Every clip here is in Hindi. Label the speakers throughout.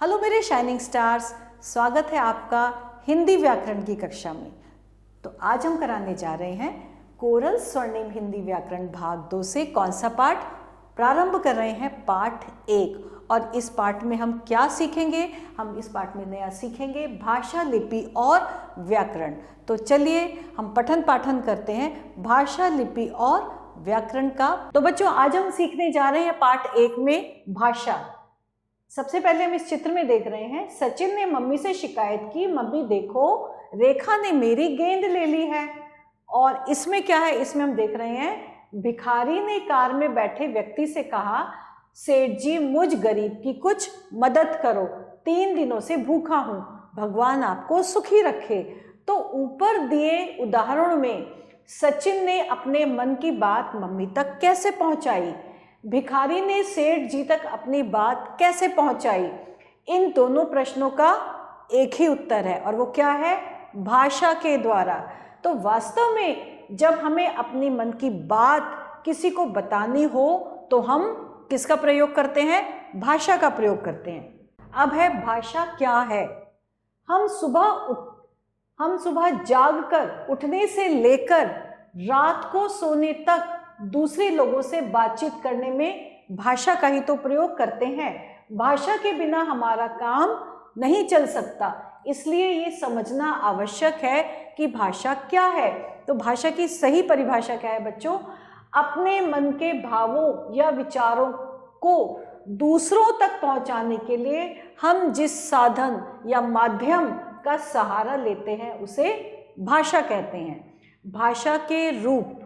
Speaker 1: हेलो मेरे शाइनिंग स्टार्स, स्वागत है आपका हिंदी व्याकरण की कक्षा में। तो आज हम कराने जा रहे हैं कोरल स्वर्णिम हिंदी व्याकरण भाग 2 से कौन सा पाठ प्रारंभ कर रहे हैं, पाठ 1। और इस पाठ में हम क्या सीखेंगे? हम इस पाठ में नया सीखेंगे भाषा, लिपि और व्याकरण। तो चलिए हम पठन पाठन करते हैं भाषा, लिपि और व्याकरण का। तो बच्चों, आज हम सीखने जा रहे हैं पाठ 1 में भाषा। सबसे पहले हम इस चित्र में देख रहे हैं, सचिन ने मम्मी से शिकायत की, मम्मी देखो रेखा ने मेरी गेंद ले ली है। और इसमें क्या है? इसमें हम देख रहे हैं भिखारी ने कार में बैठे व्यक्ति से कहा, सेठ जी मुझ गरीब की कुछ मदद करो, 3 दिनों से भूखा हूँ, भगवान आपको सुखी रखे। तो ऊपर दिए उदाहरणों में सचिन ने अपने मन की बात मम्मी तक कैसे पहुंचाई, भिखारी ने सेठ जी तक अपनी बात कैसे पहुंचाई, इन दोनों प्रश्नों का एक ही उत्तर है और वो क्या है? भाषा के द्वारा। तो वास्तव में जब हमें अपनी मन की बात किसी को बतानी हो तो हम किसका प्रयोग करते हैं? भाषा का प्रयोग करते हैं। अब है भाषा क्या है। हम सुबह जागकर उठने से लेकर रात को सोने तक दूसरे लोगों से बातचीत करने में भाषा का ही तो प्रयोग करते हैं। भाषा के बिना हमारा काम नहीं चल सकता, इसलिए ये समझना आवश्यक है कि भाषा क्या है। तो भाषा की सही परिभाषा क्या है बच्चों? अपने मन के भावों या विचारों को दूसरों तक पहुंचाने के लिए हम जिस साधन या माध्यम का सहारा लेते हैं उसे भाषा कहते हैं। भाषा के रूप,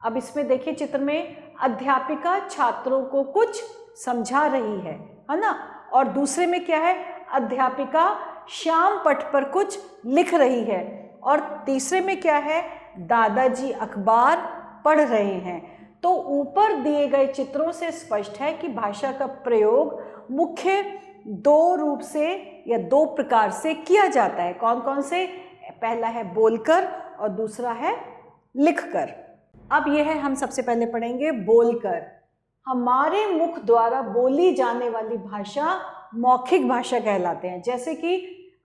Speaker 1: अब इसमें देखिए चित्र में अध्यापिका छात्रों को कुछ समझा रही है ना। और दूसरे में क्या है? अध्यापिका श्याम पट पर कुछ लिख रही है। और तीसरे में क्या है? दादाजी अखबार पढ़ रहे हैं। तो ऊपर दिए गए चित्रों से स्पष्ट है कि भाषा का प्रयोग मुख्य 2 रूप से या 2 प्रकार से किया जाता है। कौन कौन से? पहला है बोलकर और दूसरा है लिखकर। अब यह है, हम सबसे पहले पढ़ेंगे बोलकर। हमारे मुख द्वारा बोली जाने वाली भाषा मौखिक भाषा कहलाते हैं। जैसे कि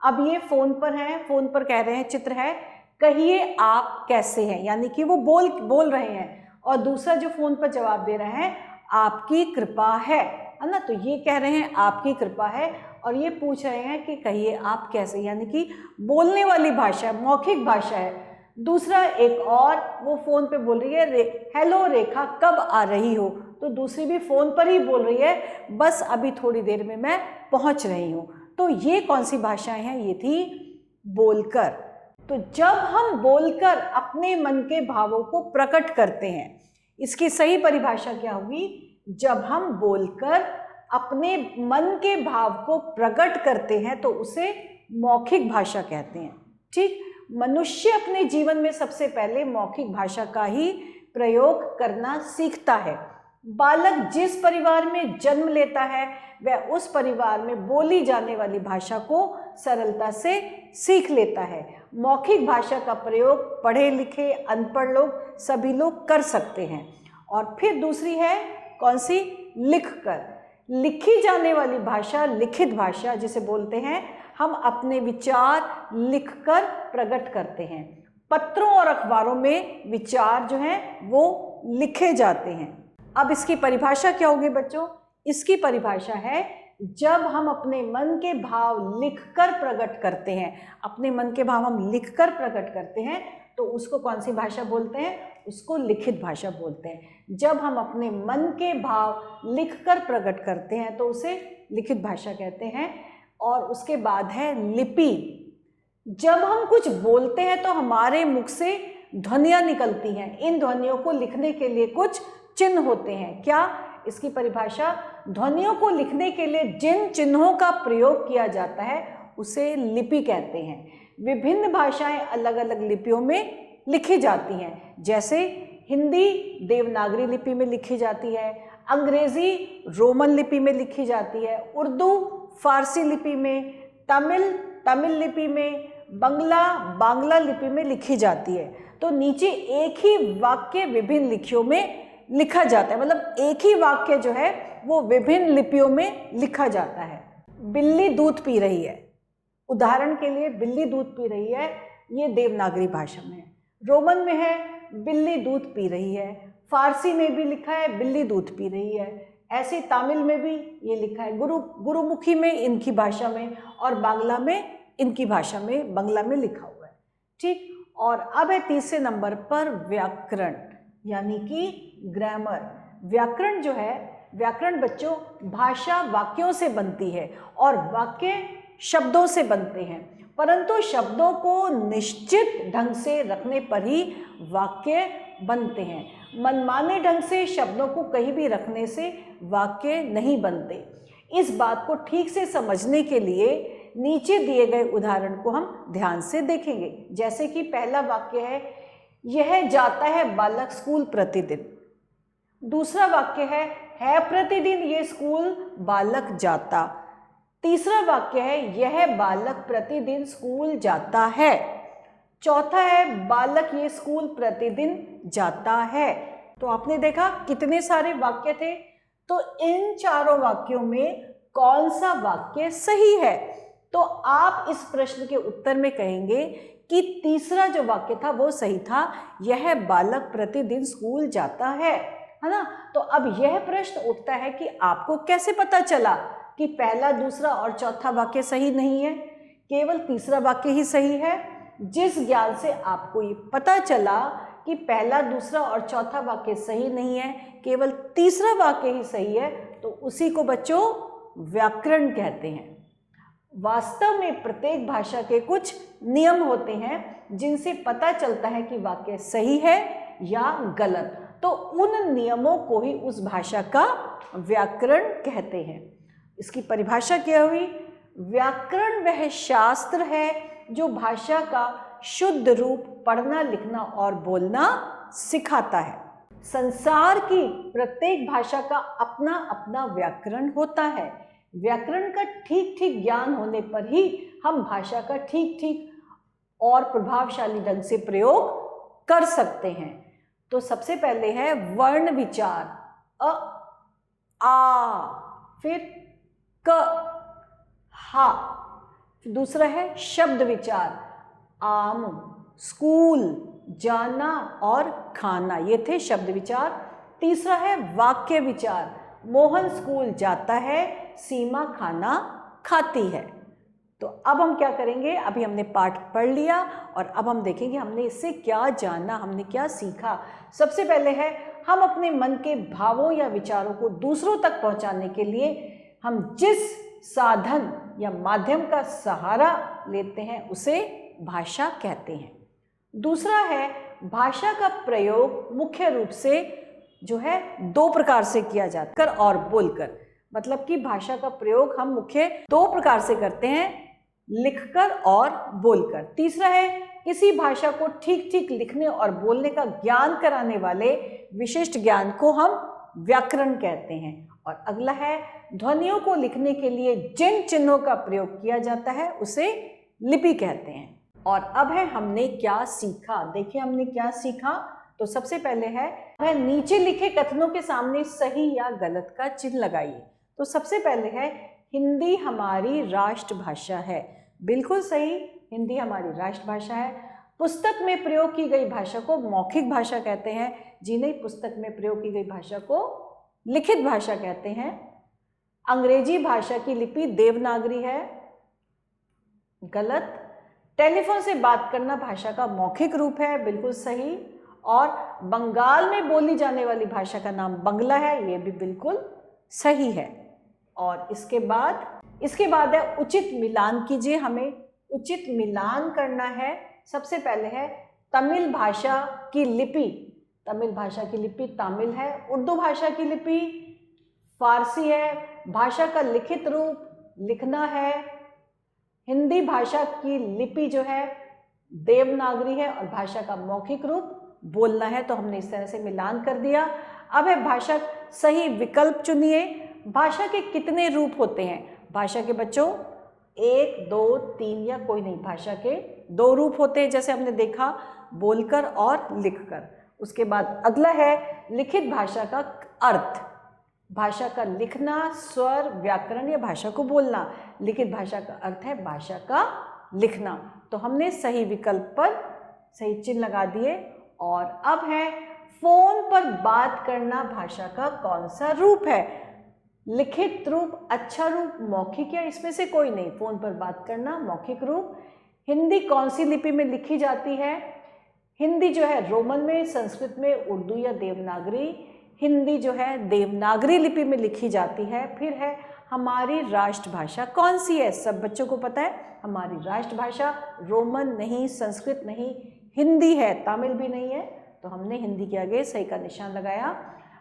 Speaker 1: अब ये फोन पर है, फोन पर कह रहे हैं, चित्र है, कहिए आप कैसे हैं, यानी कि वो बोल रहे हैं। और दूसरा जो फोन पर जवाब दे रहे हैं, आपकी कृपा है ना। तो ये कह रहे हैं आपकी कृपा है और ये पूछ रहे हैं कि कहिए आप कैसे, यानी कि बोलने वाली भाषा, मौखिक भाषा है। दूसरा एक और, वो फोन पे बोल रही है, हेलो रेखा कब आ रही हो। तो दूसरी भी फोन पर ही बोल रही है, बस अभी थोड़ी देर में मैं पहुंच रही हूँ। तो ये कौन सी भाषाएं हैं? ये थी बोलकर। तो जब हम बोलकर अपने मन के भावों को प्रकट करते हैं, इसकी सही परिभाषा क्या होगी? जब हम बोलकर अपने मन के भाव को प्रकट करते हैं तो उसे मौखिक भाषा कहते हैं। ठीक, मनुष्य अपने जीवन में सबसे पहले मौखिक भाषा का ही प्रयोग करना सीखता है। बालक जिस परिवार में जन्म लेता है वह उस परिवार में बोली जाने वाली भाषा को सरलता से सीख लेता है। मौखिक भाषा का प्रयोग पढ़े लिखे अनपढ़ लोग सभी लोग कर सकते हैं। और फिर दूसरी है कौन सी? लिखकर। लिखी जाने वाली भाषा लिखित भाषा जिसे बोलते हैं। हम अपने विचार लिखकर प्रकट करते हैं। पत्रों और अखबारों में विचार जो हैं वो लिखे जाते हैं। अब इसकी परिभाषा क्या होगी बच्चों? इसकी परिभाषा है, जब हम अपने मन के भाव लिखकर प्रकट करते हैं, अपने मन के भाव हम लिखकर प्रकट करते हैं तो उसको कौन सी भाषा बोलते हैं? उसको लिखित भाषा बोलते हैं। जब हम अपने मन के भाव लिखकर प्रकट करते हैं तो उसे लिखित भाषा कहते हैं। और उसके बाद है लिपि। जब हम कुछ बोलते हैं तो हमारे मुख से ध्वनियाँ निकलती हैं, इन ध्वनियों को लिखने के लिए कुछ चिन्ह होते हैं। क्या इसकी परिभाषा? ध्वनियों को लिखने के लिए जिन चिन्हों का प्रयोग किया जाता है उसे लिपि कहते हैं। विभिन्न भाषाएं अलग अलग लिपियों में लिखी जाती हैं। जैसे हिंदी देवनागरी लिपि में लिखी जाती है, अंग्रेजी रोमन लिपि में लिखी जाती है, उर्दू फारसी लिपि में, तमिल लिपि में, बांग्ला लिपि में लिखी जाती है। तो नीचे एक ही वाक्य विभिन्न लिपियों में लिखा जाता है, मतलब एक ही वाक्य जो है वो विभिन्न लिपियों में लिखा जाता है। बिल्ली दूध पी रही है। उदाहरण के लिए बिल्ली दूध पी रही है, ये देवनागरी भाषा में है। रोमन में है बिल्ली दूध पी रही है। फारसी में भी लिखा है बिल्ली दूध पी रही है। ऐसे तमिल में भी ये लिखा है, गुरुमुखी में इनकी भाषा में, और बांग्ला में इनकी भाषा में, बांग्ला में लिखा हुआ है। ठीक। और अब है तीसरे नंबर पर व्याकरण, यानी कि ग्रामर। व्याकरण जो है, व्याकरण बच्चों भाषा वाक्यों से बनती है और वाक्य शब्दों से बनते हैं, परंतु शब्दों को निश्चित ढंग से रखने पर ही वाक्य बनते हैं। मनमाने ढंग से शब्दों को कहीं भी रखने से वाक्य नहीं बनते। इस बात को ठीक से समझने के लिए नीचे दिए गए उदाहरण को हम ध्यान से देखेंगे। जैसे कि पहला वाक्य है, यह जाता है बालक स्कूल प्रतिदिन। दूसरा वाक्य है प्रतिदिन ये स्कूल बालक जाता। तीसरा वाक्य है, यह बालक प्रतिदिन स्कूल जाता है। चौथा है, बालक ये स्कूल प्रतिदिन जाता है। तो आपने देखा कितने सारे वाक्य थे। तो इन चारों वाक्यों में कौन सा वाक्य सही है? तो आप इस प्रश्न के उत्तर में कहेंगे कि तीसरा जो वाक्य था वो सही था, यह बालक प्रतिदिन स्कूल जाता है ना। तो अब यह प्रश्न उठता है कि आपको कैसे पता चला कि पहला, दूसरा और चौथा वाक्य सही नहीं है, केवल तीसरा वाक्य ही सही है? जिस ज्ञान से आपको ये पता चला कि पहला, दूसरा और चौथा वाक्य सही नहीं है, केवल तीसरा वाक्य ही सही है, तो उसी को बच्चों व्याकरण कहते हैं। वास्तव में प्रत्येक भाषा के कुछ नियम होते हैं जिनसे पता चलता है कि वाक्य सही है या गलत। तो उन नियमों को ही उस भाषा का व्याकरण कहते हैं। इसकी परिभाषा क्या हुई? व्याकरण वह शास्त्र है जो भाषा का शुद्ध रूप पढ़ना, लिखना और बोलना सिखाता है। संसार की प्रत्येक भाषा का अपना अपना व्याकरण होता है। व्याकरण का ठीक ठीक ज्ञान होने पर ही हम भाषा का ठीक ठीक और प्रभावशाली ढंग से प्रयोग कर सकते हैं। तो सबसे पहले है वर्ण विचार, अ, आ, फिर क, हा। दूसरा है शब्द विचार, आम, स्कूल, जाना और खाना, ये थे शब्द विचार। तीसरा है वाक्य विचार, मोहन स्कूल जाता है, सीमा खाना खाती है। तो अब हम क्या करेंगे? अभी हमने पाठ पढ़ लिया और अब हम देखेंगे हमने इससे क्या जाना, हमने क्या सीखा। सबसे पहले है, हम अपने मन के भावों या विचारों को दूसरों तक पहुंचाने के लिए हम जिस साधन या माध्यम का सहारा लेते हैं उसे भाषा कहते हैं। दूसरा है, भाषा का प्रयोग मुख्य रूप से जो है दो प्रकार से किया जाता है, कर और बोलकर। मतलब कि भाषा का प्रयोग हम मुख्य दो प्रकार से करते हैं, लिखकर और बोलकर। तीसरा है, किसी भाषा को ठीक ठीक लिखने और बोलने का ज्ञान कराने वाले विशिष्ट ज्ञान को हम व्याकरण कहते हैं। और अगला है, ध्वनियों को लिखने के लिए जिन चिन्हों का प्रयोग किया जाता है उसे लिपि कहते हैं। और अब है हमने क्या सीखा। देखिए हमने क्या सीखा। तो सबसे पहले है, वह नीचे लिखे कथनों के सामने सही या गलत का चिन्ह लगाइए। तो सबसे पहले है, हिंदी हमारी राष्ट्रभाषा है। बिल्कुल सही, हिंदी हमारी राष्ट्रभाषा है। पुस्तक में प्रयोग की गई भाषा को मौखिक भाषा कहते हैं। जी नहीं, पुस्तक में प्रयोग की गई भाषा को लिखित भाषा कहते हैं। अंग्रेजी भाषा की लिपि देवनागरी है। गलत। टेलीफोन से बात करना भाषा का मौखिक रूप है। बिल्कुल सही। और बंगाल में बोली जाने वाली भाषा का नाम बंगला है, ये भी बिल्कुल सही है। और इसके बाद है उचित मिलान कीजिए। हमें उचित मिलान करना है। सबसे पहले है, तमिल भाषा की लिपि, तमिल भाषा की लिपि तमिल है। उर्दू भाषा की लिपि फारसी है। भाषा का लिखित रूप लिखना है। हिंदी भाषा की लिपि जो है देवनागरी है और भाषा का मौखिक रूप बोलना है। तो हमने इस तरह से मिलान कर दिया। अब है भाषा, सही विकल्प चुनिए। भाषा के कितने रूप होते हैं? भाषा के बच्चों 1, 2, 3 या कोई नहीं, भाषा के 2 रूप होते हैं, जैसे हमने देखा, बोलकर और लिखकर। उसके बाद अगला है लिखित भाषा का अर्थ। भाषा का लिखना, स्वर, व्याकरण या भाषा को बोलना। लिखित भाषा का अर्थ है भाषा का लिखना। तो हमने सही विकल्प पर सही चिन्ह लगा दिए। और अब है फोन पर बात करना भाषा का कौन सा रूप है? लिखित रूप, अच्छा रूप, मौखिक या इसमें से कोई नहीं। फोन पर बात करना मौखिक रूप। हिंदी कौन सी लिपि में लिखी जाती है? हिंदी जो है रोमन में, संस्कृत में, उर्दू या देवनागरी। हिंदी जो है देवनागरी लिपि में लिखी जाती है। फिर है हमारी राष्ट्रभाषा कौन सी है? सब बच्चों को पता है हमारी राष्ट्रभाषा रोमन नहीं, संस्कृत नहीं, हिंदी है, तमिल भी नहीं है। तो हमने हिंदी के आगे सही का निशान लगाया।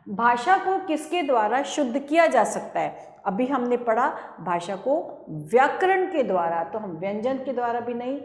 Speaker 1: भाषा को किसके द्वारा शुद्ध किया जा सकता है? अभी हमने पढ़ा भाषा को व्याकरण के द्वारा। तो हम व्यंजन के द्वारा भी नहीं,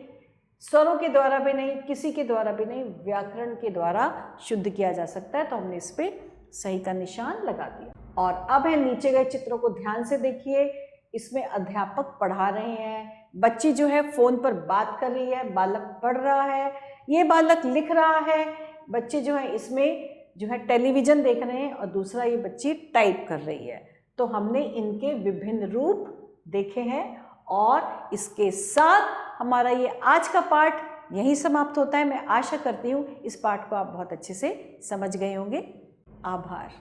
Speaker 1: स्वरों के द्वारा भी नहीं, किसी के द्वारा भी नहीं, व्याकरण के द्वारा शुद्ध किया जा सकता है। तो हमने इस पे सही का निशान लगा दिया। और अब है नीचे गए चित्रों को ध्यान से देखिए। इसमें अध्यापक पढ़ा रहे हैं, बच्ची जो है फोन पर बात कर रही है, बालक पढ़ रहा है, ये बालक लिख रहा है, बच्चे जो है इसमें जो है टेलीविज़न देख रहे हैं और दूसरा ये बच्ची टाइप कर रही है। तो हमने इनके विभिन्न रूप देखे हैं। और इसके साथ हमारा ये आज का पाठ यहीं समाप्त होता है। मैं आशा करती हूँ इस पाठ को आप बहुत अच्छे से समझ गए होंगे। आभार।